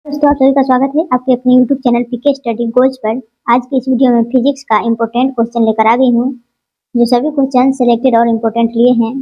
दोस्तों, आप सभी का स्वागत है आपके अपने YouTube channel P K study goals पर। आज की इस वीडियो में फिजिक्स का इम्पोर्टेंट क्वेश्चन लेकर आ गई हूँ, जो सभी क्वेश्चन सिलेक्टेड और इम्पोर्टेंट लिए हैं।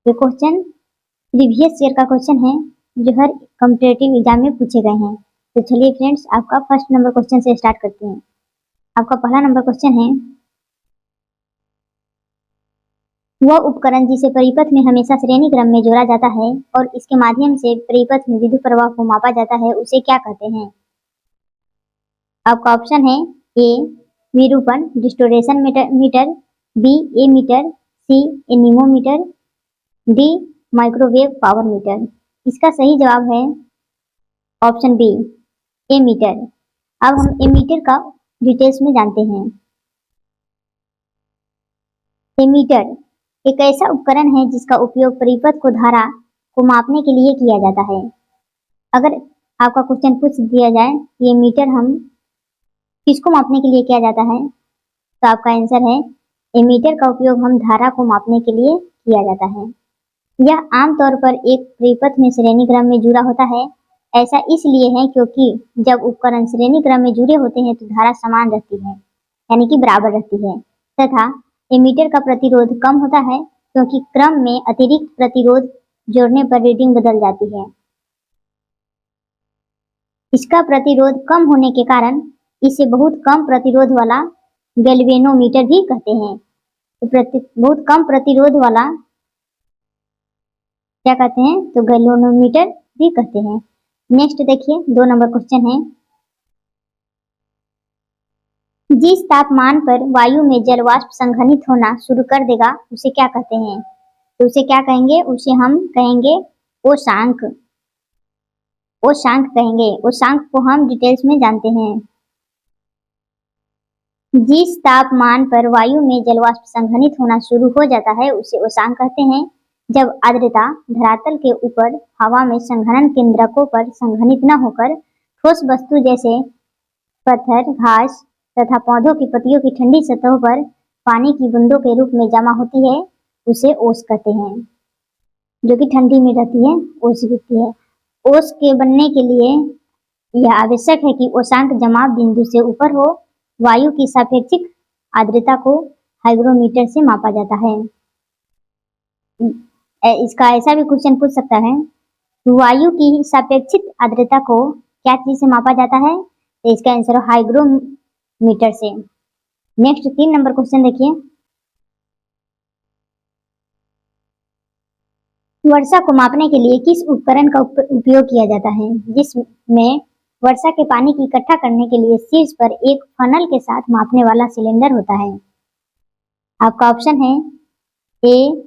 ये क्वेश्चन प्रीवियस ईयर का क्वेश्चन है, जो हर कॉम्पिटिटिव एग्जाम में पूछे गए हैं। तो चलिए फ्रेंड्स, आपका फर्स्ट नंबर क्वेश्चन से स्टार्ट करते हैं। आपका पहला नंबर क्वेश्चन है, वह उपकरण जिसे परिपथ में हमेशा श्रेणी क्रम में जोड़ा जाता है और इसके माध्यम से परिपथ में विद्युत प्रवाह को मापा जाता है, उसे क्या कहते हैं? आपका ऑप्शन है ए विरूपण distortion meter, B ammeter, C anemometer, D microwave power meter. इसका सही जवाब है ऑप्शन बी एमीटर। अब हम एमीटर का डिटेल्स में जानते हैं। एमीटर एक ऐसा उपकरण है जिसका उपयोग परिपथ को धारा को मापने के लिए किया जाता है। अगर आपका क्वेश्चन पूछ दिया जाए कि एमीटर हम किसको मापने के लिए किया जाता है, तो आपका आंसर है एमीटर का उपयोग हम धारा को मापने के लिए किया जाता है। यह आमतौर पर एक परिपथ में श्रेणी क्रम में जुड़ा होता है। ऐसा इसलिए है क्योंकि जब उपकरण श्रेणी क्रम में जुड़े होते हैं तो धारा समान रहती है, यानी कि बराबर रहती है, तथा एमीटर का प्रतिरोध कम होता है क्योंकि क्रम में अतिरिक्त प्रतिरोध जोड़ने पर रीडिंग बदल जाती है। इसका प्रतिरोध कम होने के कारण इसे बहुत कम प्रतिरोध वाला गैल्वेनोमीटर भी कहते हैं। तो बहुत कम प्रतिरोध वाला क्या कहते हैं? तो गैल्वेनोमीटर भी कहते हैं। नेक्स्ट देखिए, 2 नंबर क्वेश्चन है, जिस तापमान पर वायु में जल वाष्प संघनित होना शुरू कर देगा उसे क्या कहते हैं? तो उसे क्या कहेंगे? उसे हम कहेंगे ओशांक। ओशांक कहेंगे। ओशांक को हम डिटेल्स में जानते हैं। जिस तापमान पर वायु में जल वाष्प संघनित होना शुरू हो जाता है उसे ओशांक कहते हैं। जब आर्द्रता धरातल के ऊपर हवा में संघनन केंद्रकों पर संघनित न होकर ठोस वस्तु जैसे पत्थर, घास तथा पौधों की पत्तियों की ठंडी सतहों पर पानी की बूंदों के रूप में जमा होती है, उसे ओस कहते हैं। जो कि ठंडी में रहती है, ओस कहती है। ओस के बनने के लिए यह आवश्यक है कि ओशांक जमाव बिंदु से ऊपर हो। वायु की सापेक्षिक आर्द्रता को हाइग्रोमीटर से मापा जाता है। इसका ऐसा भी क्वेश्चन पूछ सकता है, वायु की सापेक्षिक आर्द्रता को क्या चीज से मापा जाता है? तो इसका आंसर हाइग्रोमीटर से। नेक्स्ट 3 नंबर क्वेश्चन देखिए, वर्षा को मापने के लिए किस उपकरण का उपयोग किया जाता है, जिसमें वर्षा के पानी की इकट्ठा करने के लिए शीर्ष पर एक फनल के साथ मापने वाला सिलेंडर होता है? आपका ऑप्शन है ए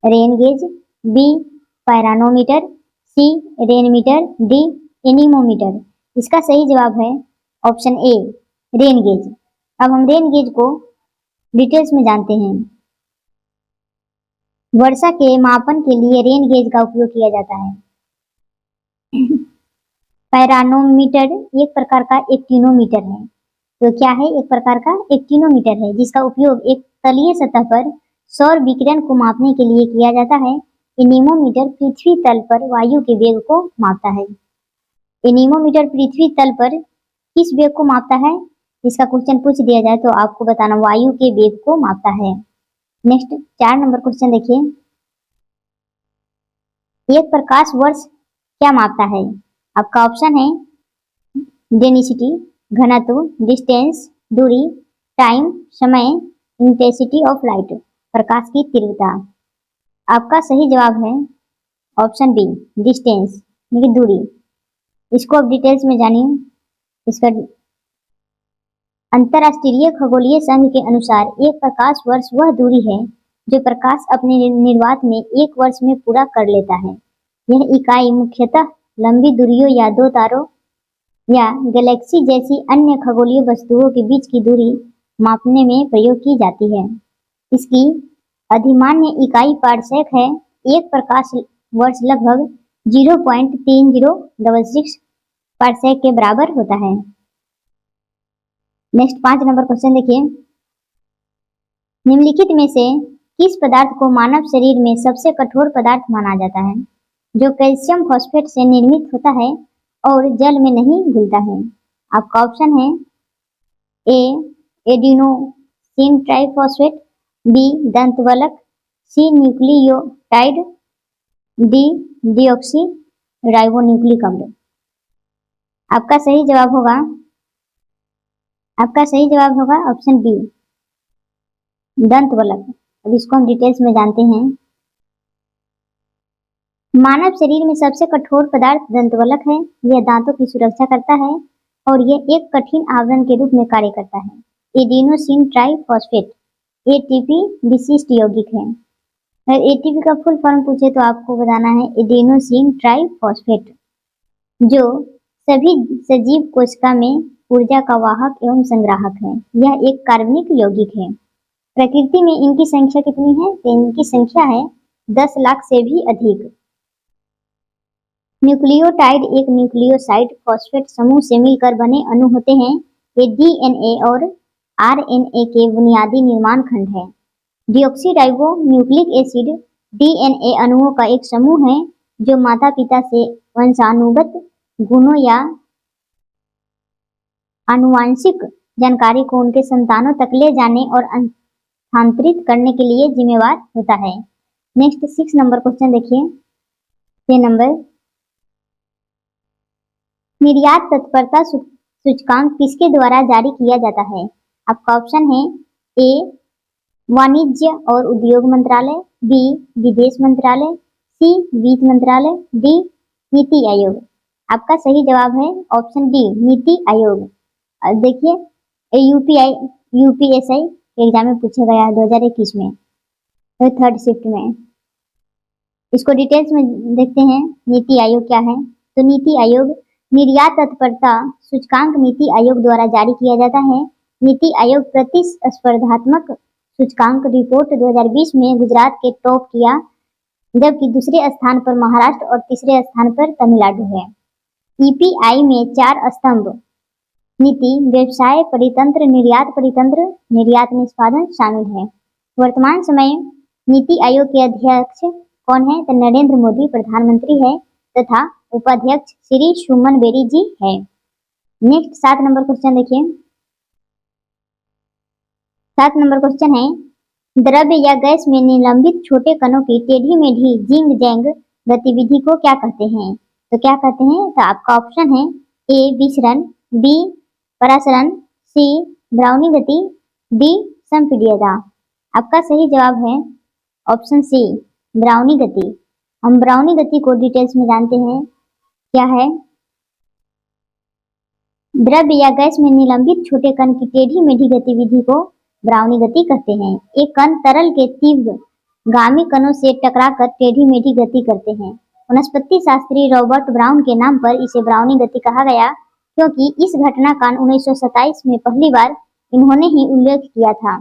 रेन गेज, बी पायरानोमीटर, सी रेनमीटर, डी एनीमोमीटर। इसका सही जवाब है ऑप्शन ए रेन गेज। अब हम रेन गेज को डिटेल्स में जानते हैं। वर्षा के मापन के लिए रेन गेज का उपयोग किया जाता है। पायरानोमीटर एक प्रकार का एक्टिनोमीटर है। तो क्या है? एक प्रकार का एक्टिनोमीटर है जिसका उपयोग एक तलीय सतह पर सौर विकिरण को मापने के लिए किया जाता है। एनीमोमीटर पृथ्वी तल पर वायु के वेग को मापता है। एनीमोमीटर पृथ्वी तल पर किस वेग को मापता है? इसका क्वेश्चन पूछ दिया जाए तो आपको बताना वायु के वेग को मापता है। नेक्स्ट 4 नंबर क्वेश्चन देखिए, एक प्रकाश वर्ष क्या मापता है? आपका ऑप्शन है डेंसिटी, घनत्व, डिस्टेंस, दूरी, टाइम, समय, इंटेंसिटी ऑफ लाइट, प्रकाश की तीव्रता। आपका सही जवाब है ऑप्शन बी डिस्टेंस, यानी दूरी। इसको अब डिटेल्स में जानिए। इसका अंतरराष्ट्रीय खगोलीय संघ के अनुसार एक प्रकाश वर्ष वह दूरी है जो प्रकाश अपने निर्वात में 1 वर्ष में पूरा कर लेता है। यह इकाई मुख्यतः लंबी दूरियों या 2 तारों या गैलेक्सी जैसी अन्य खगोलीय वस्तुओं के बीच की दूरी मापने में प्रयोग की जाती है। इसकी अधिमान्य इकाई पारसेक है। एक प्रकाश वर्ष लगभग 0.3066 पारसेक के बराबर होता है। नेक्स्ट 5 नंबर क्वेश्चन देखिए, निम्नलिखित में से किस पदार्थ को मानव शरीर में सबसे कठोर पदार्थ माना जाता है, जो कैल्शियम फॉस्फेट से निर्मित होता है और जल में नहीं घुलता है। आपका ऑप्शन है ए एडिनोसिन ट्राइफॉस्फेट, बी दंतवल्क, सी न्यूक्लियोटाइड, डी डीऑक्सी राइबोन्यूक्लिक अम्ल। आपका सही जवाब होगा ऑप्शन बी दंतवल्क। अब इसको हम डिटेल्स में जानते हैं। मानव शरीर में सबसे कठोर पदार्थ दंतवल्क है। यह दांतों की सुरक्षा करता है और यह एक कठिन आवरण के रूप में कार्य करता है। एडिनोसिन ट्राइफॉस्फेट एटीपी विशिष्ट यौगिक है। अगर एटीपी का फुल फॉर्म पूछे तो आपको बताना है एडिनोसिन ट्राइफॉस्फेट, जो सभी सजीव कोशिका में ऊर्जा का वाहक एवं संग्राहक है। यह एक कार्बनिक यौगिक है। प्रकृति में इनकी संख्या कितनी है? तो इनकी संख्या है 10 लाख से भी अधिक। न्यूक्लियोटाइड एक न्यूक्लियोसाइड फॉस्फेट समूह से मिलकर बने अणु होते हैं। ये डीएनए और आरएनए के बुनियादी निर्माण खंड है। डीऑक्सीराइबोन्यूक्लिक एसिड डीएनए अणुओं का एक समूह है जो माता पिता से वंशानुगत गुणों या आनुवांशिक जानकारी को उनके संतानों तक ले जाने और स्थानांतरित करने के लिए जिम्मेवार होता है। नेक्स्ट 6 नंबर क्वेश्चन देखिए। 6 नंबर, निर्यात तत्परता सूचकांक किसके द्वारा जारी किया जाता है? आपका ऑप्शन है ए वाणिज्य और उद्योग मंत्रालय, बी विदेश मंत्रालय, सी वित्त मंत्रालय, डी नीति आयोग। आपका सही जवाब है ऑप्शन डी नीति आयोग। अब देखिए यूपीएसआई एग्जाम में पूछा गया है 2021 में, तो 3rd शिफ्ट में। इसको डिटेल्स में देखते हैं नीति आयोग क्या है। तो नीति आयोग निर्यात तत्परता सूचकांक नीति आयोग द्वारा जारी किया जाता है। नीति आयोग प्रतिस्पर्धात्मक सूचकांक रिपोर्ट 2020 में गुजरात के टॉप किया, जबकि दूसरे स्थान पर महाराष्ट्र और तीसरे स्थान पर तमिलनाडु है। ईपीआई में 4 स्तंभ नीति, व्यवसाय परितंत्र, निर्यात परितंत्र, निर्यात निष्पादन शामिल है। वर्तमान समय नीति आयोग के अध्यक्ष कौन है? तो नरेंद्र मोदी प्रधानमंत्री है तथा उपाध्यक्ष श्री सुमन बेरी जी है। नेक्स्ट 7 नंबर क्वेश्चन देखिए। 7 नंबर क्वेश्चन है, द्रव्य या गैस में निलंबित छोटे कणों की टेढ़ी मेढ़ी जिंग जैंग गतिविधि को क्या कहते हैं? तो क्या कहते हैं? तो आपका ऑप्शन है ए विसरण, बी परासरण, सी ब्राउनी गति, डी संपीड्यता। आपका सही जवाब है ऑप्शन सी ब्राउनी गति। हम ब्राउनी गति को डिटेल्स में जानते हैं क्या है। द्रव्य या गैस में निलंबित छोटे कण की टेढ़ी मेढ़ी गतिविधि को ब्राउनी गति कहते हैं। एक कण तरल के तीव्र गामी कणों से टकराकर टेढ़ी मेढ़ी गति करते हैं। वनस्पति शास्त्री रॉबर्ट ब्राउन के नाम पर इसे ब्राउनी गति कहा गया, क्योंकि इस घटना का 1927 में पहली बार इन्होंने ही उल्लेख किया था।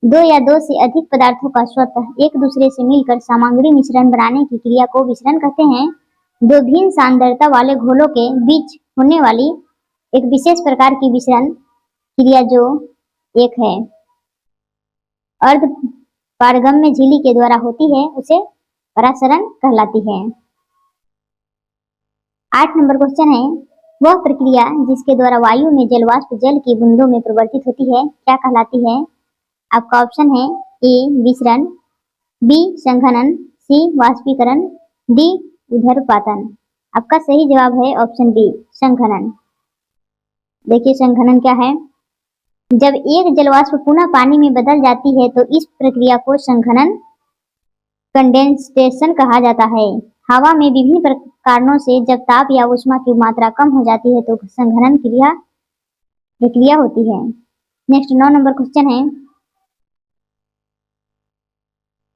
2 या 2 से अधिक पदार्थों का स्वतः एक दूसरे से मिलकर सामग्री मिश्रण बनाने की क्रिया को विसरण कहते हैं। 2 भिन्न सांद्रता वाले घोलों के बीच होने वाली एक विशेष प्रकार की विसरण क्रिया जो एक है अर्ध पारगम्य झिल्ली के द्वारा होती है, उसे परासरण कहलाती है। 8 नंबर क्वेश्चन है, वह प्रक्रिया जिसके द्वारा वायु में जलवाष्प जल की बूंदों में परिवर्तित होती है क्या कहलाती है? आपका ऑप्शन है ए विसरण, बी संघनन, सी वाष्पीकरण, डी उदरपातन। आपका सही जवाब है ऑप्शन बी संघनन। देखिए संघनन क्या है। जब एक जलवाष्प पुनः पानी में बदल जाती है तो इस प्रक्रिया को संघनन कंडेंसेशन कहा जाता है। हवा में विभिन्न कारणों से जब ताप या ऊष्मा की मात्रा कम हो जाती है तो संघनन प्रक्रिया होती है। नेक्स्ट 9 नंबर क्वेश्चन है,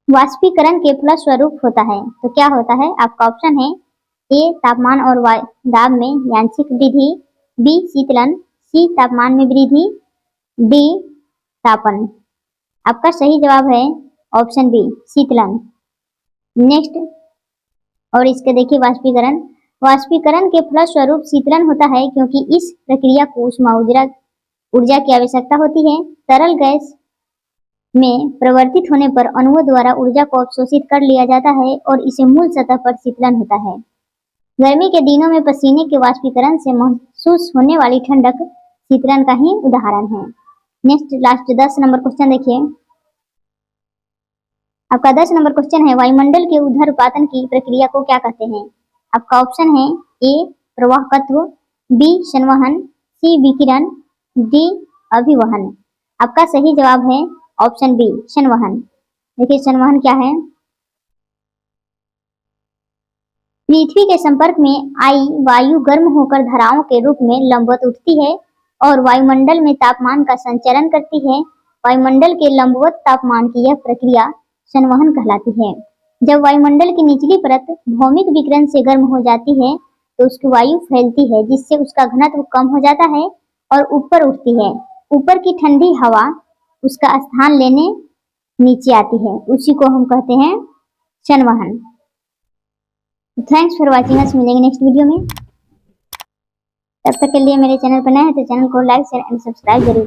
वाष्पीकरण के फलस्वरूप होता है तो क्या होता है? आपका ऑप्शन है ए तापमान और दाब में यांत्रिक वृद्धि, बी शीतलन, सी तापमान में वृद्धि, डी तापन। आपका सही जवाब है ऑप्शन बी शीतलन। नेक्स्ट और इसके देखिए वाष्पीकरण के फलस्वरूप शीतलन होता है, क्योंकि इस प्रक्रिया को ऊष्मा ऊर्जा की आवश्यकता होती है। तरल गैस में परिवर्तित होने पर अणुओं द्वारा ऊर्जा को अवशोषित कर लिया जाता है और इसे मूल सतह पर शीतलन होता है। गर्मी के दिनों में पसीने के वाष्पीकरण से महसूस होने वाली ठंडक शीतलन का ही उदाहरण है। नेक्स्ट लास्ट 10 नंबर क्वेश्चन देखिए। आपका 10 नंबर क्वेश्चन है, वायुमंडल के ऊर्ध्वपातन की प्रक्रिया को क्या कहते हैं? आपका ऑप्शन है ए प्रवाहकत्व, बी संवहन, सी विकिरण, डी अभिवहन। आपका सही जवाब है ऑप्शन बी संवहन। देखिए संवहन क्या है। पृथ्वी के संपर्क में आई वायु गर्म होकर धाराओं के रूप में लंबवत उठती है और वायुमंडल में तापमान का संचरण करती है। वायुमंडल के लंबवत तापमान की यह प्रक्रिया संवहन कहलाती है। जब वायुमंडल की निचली परत भौमिक विकिरण से गर्म हो जाती है तो उसकी वायु फैलती है, जिससे उसका घनत्व कम हो जाता है और ऊपर उठती है। ऊपर की ठंडी हवा उसका स्थान लेने नीचे आती है, उसी को हम कहते हैं संवहन। Thanks for watching us. मिलेंगे नेक्स्ट वीडियो में। तब तक के लिए मेरे चैनल पर नए हैं तो चैनल को लाइक शेयर एंड सब्सक्राइब जरूर